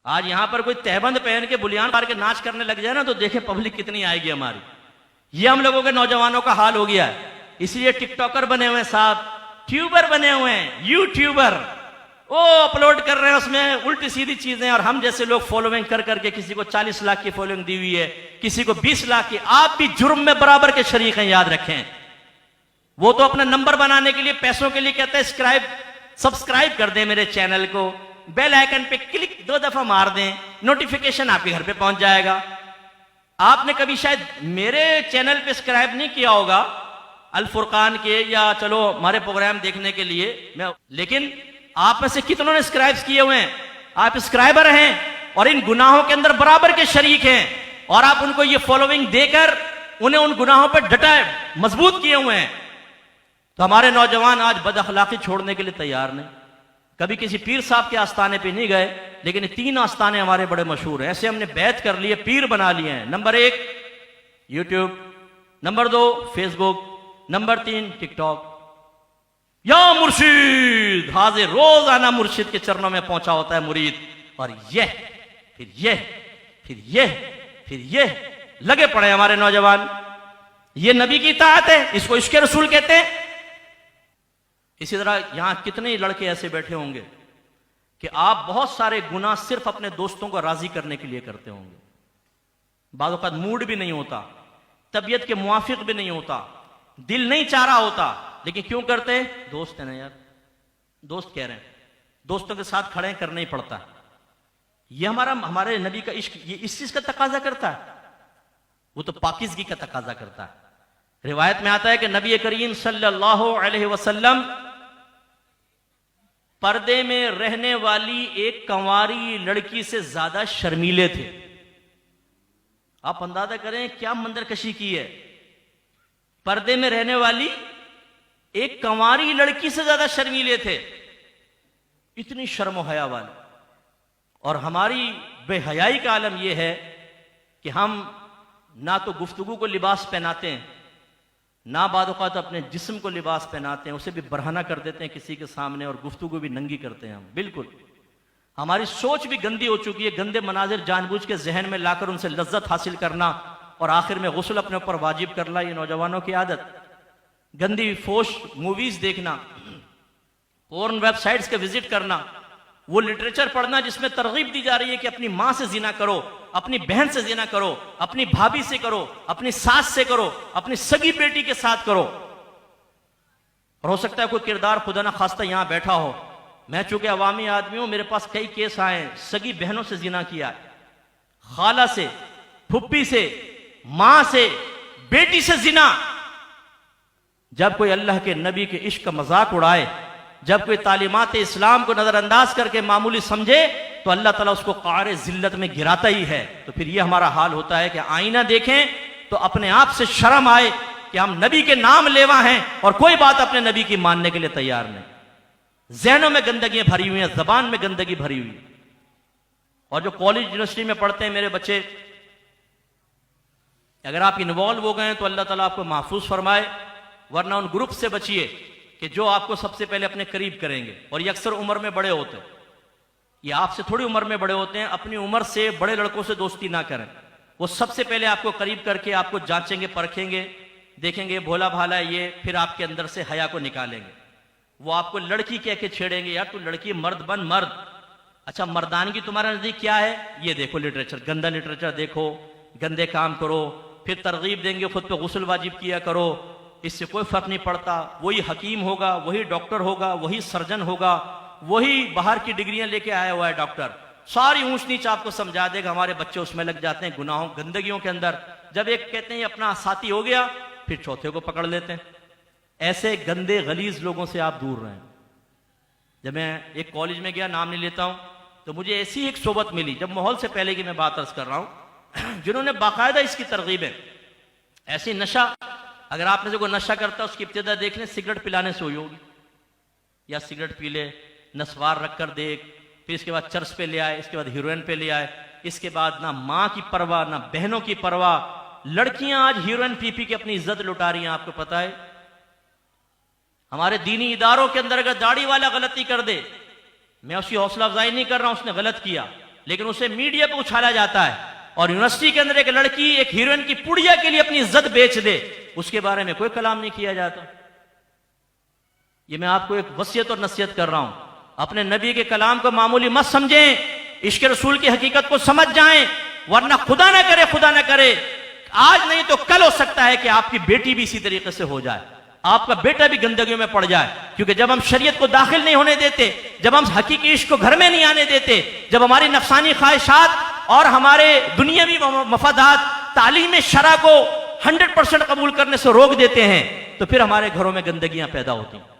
आज यहां पर कोई तहबंद पहन के बुलियान मार के नाच करने लग जाए ना तो देखे पब्लिक कितनी आएगी हमारी। ये हम लोगों के नौजवानों का हाल हो गया है। इसलिए टिकटॉकर बने हुए हैं साहब, ट्यूबर बने हुए हैं, यूट्यूबर, वो अपलोड कर रहे हैं उसमें उल्टी सीधी चीजें, और हम जैसे लोग फॉलोइंग कर करके, किसी को 40 लाख की फॉलोइंग दी हुई है, किसी को 20 लाख की। आप भी जुर्म में बराबर के शरीक हैं, याद रखें। वो तो अपना नंबर बनाने के लिए, पैसों के लिए कहते हैं सब्सक्राइब कर दें मेरे चैनल को, बेल आइकन पे क्लिक 2 दफा मार दें, नोटिफिकेशन आपके घर पे पहुंच जाएगा। आपने कभी शायद मेरे चैनल पे सब्सक्राइब नहीं किया होगा अल फुरकान के, या चलो हमारे प्रोग्राम देखने के लिए लेकिन आप में से कितनों ने सब्सक्राइब किए हुए हैं? आप सब्सक्राइबर हैं और इन गुनाहों के अंदर बराबर के शरीक हैं, और आप उनको ये फॉलोइंग देकर उन्हें उन गुनाहों पर डटा मजबूत किए हुए हैं। तो हमारे नौजवान आज बदअखलाकी छोड़ने के लिए तैयार नहीं। कभी किसी पीर साहब के आस्थाने पे नहीं गए, लेकिन 3 आस्थाने हमारे बड़े मशहूर हैं। ऐसे हमने बैत कर लिए, पीर बना लिए हैं। Number 1 YouTube, number 2 Facebook, number 3 TikTok. या मुर्शिद हाजिर, रोजाना मुर्शिद के चरणों में पहुंचा होता है मुरीद, और यह फिर यह फिर यह फिर यह लगे पड़े हमारे नौजवान। ये नबी की इताअत है, इसको इश्क़ रसूल कहते हैं। इसी तरह यहां कितने लड़के ऐसे बैठे होंगे कि आप बहुत सारे गुनाह सिर्फ अपने दोस्तों को राजी करने के लिए करते होंगे। बाद वक़्त मूड भी नहीं होता, तबीयत के मुआफिक भी नहीं होता, दिल नहीं चाह रहा होता, लेकिन क्यों करते हैं? दोस्त है ना यार, दोस्त कह रहे हैं, दोस्तों के साथ खड़े करना ही पड़ता है। ये हमारे नबी का इश्क ये इस चीज का तकाजा करता है, वो तो पाकिज़गी का तकाजा करता है। रिवायत में आता है कि नबी करीम सल्लल्लाहु अलैहि वसल्लम पर्दे में रहने वाली एक कंवारी लड़की से ज्यादा शर्मीले थे। आप अंदाजा करें क्या मंजरकशी की है। पर्दे में रहने वाली एक कंवारी लड़की से ज्यादा शर्मीले थे, इतनी शर्म और हया वाले। और हमारी बेहयाई का आलम यह है कि हम ना तो गुफ्तगू को लिबास पहनाते हैं, ना बाद औक़ात अपने जिस्म को लिबास पहनाते हैं, उसे भी बरहना कर देते हैं किसी के सामने, और गुफ्तगू भी नंगी करते हैं हम। बिल्कुल हमारी सोच भी गंदी हो चुकी है। गंदे मनाजिर जानबूझ के जहन में लाकर उनसे लज्जत हासिल करना और आखिर में गुस्ल अपने ऊपर वाजिब करना, ये नौजवानों की आदत। गंदी फोश मूवीज देखना, पोर्न वेबसाइट्स के विजिट करना, वो लिटरेचर पढ़ना जिसमें तरगीब दी जा रही है कि अपनी मां से जिना करो, अपनी बहन से जिना करो, अपनी भाभी से करो, अपनी सास से करो, अपनी सगी बेटी के साथ करो। और हो सकता है कोई किरदार खुदा ना खास्ता यहां बैठा हो। मैं चूंकि अवामी आदमी हूं, मेरे पास कई केस आए, सगी बहनों से जिना किया, खाला से, फुप्पी से, मां से, बेटी से जिना। जब कोई अल्लाह के नबी के इश्क का मजाक उड़ाए, जब कोई तालीमात इस्लाम को नजरअंदाज करके मामूली समझे, तो अल्लाह ताला उसको क़ारे ज़िल्लत में गिराता ही है। तो फिर ये हमारा हाल होता है कि आईना देखें तो अपने आप से शर्म आए कि हम नबी के नाम लेवा हैं और कोई बात अपने नबी की मानने के लिए तैयार नहीं। ज़हनों में गंदगियां भरी हुई हैं, ज़बान में गंदगी भरी हुई है। और जो कॉलेज यूनिवर्सिटी में पढ़ते हैं मेरे बच्चे, अगर आप इन्वॉल्व हो गए तो अल्लाह ताला आपको महफूज फरमाए, वरना उन ग्रुप से बचिए कि जो आपको सबसे पहले अपने करीब करेंगे। और ये अक्सर उम्र में बड़े होते हैं, ये आपसे थोड़ी उम्र में बड़े होते हैं। अपनी उम्र से बड़े लड़कों से दोस्ती ना करें। वो सबसे पहले आपको करीब करके आपको जांचेंगे, परखेंगे, देखेंगे भोला भाला है ये, फिर आपके अंदर से हया को निकालेंगे। वो आपको लड़की कह के छेड़ेंगे, यार तू लड़की, मर्द बन मर्द। अच्छा मर्दानगी तुम्हारा नजदीक क्या है? ये देखो लिटरेचर, गंदा लिटरेचर देखो, गंदे काम करो। फिर तरगीब देंगे खुद पे गुस्ल वाजिब किया करो, इससे कोई फर्क नहीं पड़ता। वही हकीम होगा, वही डॉक्टर होगा, वही सर्जन होगा, वही बाहर की डिग्रियां लेके आया हुआ है डॉक्टर, सारी ऊंच नीच आपको समझा देगा। हमारे बच्चे उसमें लग जाते हैं, गुनाहों गंदगियों के अंदर। जब एक कहते हैं अपना साथी हो गया, फिर चौथे को पकड़ लेते हैं। ऐसे गंदे गलीज लोगों से आप दूर रहें। जब मैं एक कॉलेज में गया, नाम नहीं लेता हूं, तो मुझे ऐसी एक सोबत मिली, जब माहौल से पहले की मैं बात अर्ज कर रहा हूं, जिन्होंने बाकायदा इसकी तरगीबें, ऐसी नशा, अगर आपने जो नशा करता है उसकी इब्तिदा देख लें, सिगरेट पिलाने से हुई होगी, या सिगरेट पी ले, नस्वार रख कर देख, फिर इसके बाद चर्च पे ले आए, इसके बाद हीरोइन पे ले आए, इसके बाद ना माँ की परवाह ना बहनों की परवाह। लड़कियां आज हीरोइन पी पी के अपनी इज्जत लुटा रही हैं, आपको पता है। हमारे दीनी इदारों के अंदर अगर दाढ़ी वाला गलती कर दे, मैं उसकी हौसला अफजाई नहीं कर रहा हूं, उसने गलत किया, लेकिन उसे मीडिया पे उछाला जाता है और यूनिवर्सिटी के अंदर एक लड़की एक हीरोइन की पुड़िया के लिए अपनी इज्जत बेच दे, उसके बारे में कोई कलाम नहीं किया जाता। ये मैं आपको एक वसीयत और नसीहत कर रहा हूं, अपने नबी के कलाम को मामूली मत समझें, इश्क रसूल की हकीकत को समझ जाएं, वरना खुदा ना करे आज नहीं तो कल हो सकता है कि आपकी बेटी भी इसी तरीके से हो जाए, आपका बेटा भी गंदगियों में पड़ जाए। क्योंकि जब हम शरीयत को दाखिल नहीं होने देते, जब हम हकीकी इश्क को घर में नहीं आने देते, जब हमारी नफसानी ख्वाहिशात और हमारे दुनियावी मफादात तालीम शरा को 100% कबूल करने से रोक देते हैं, तो फिर हमारे घरों में गंदगियां पैदा होती हैं।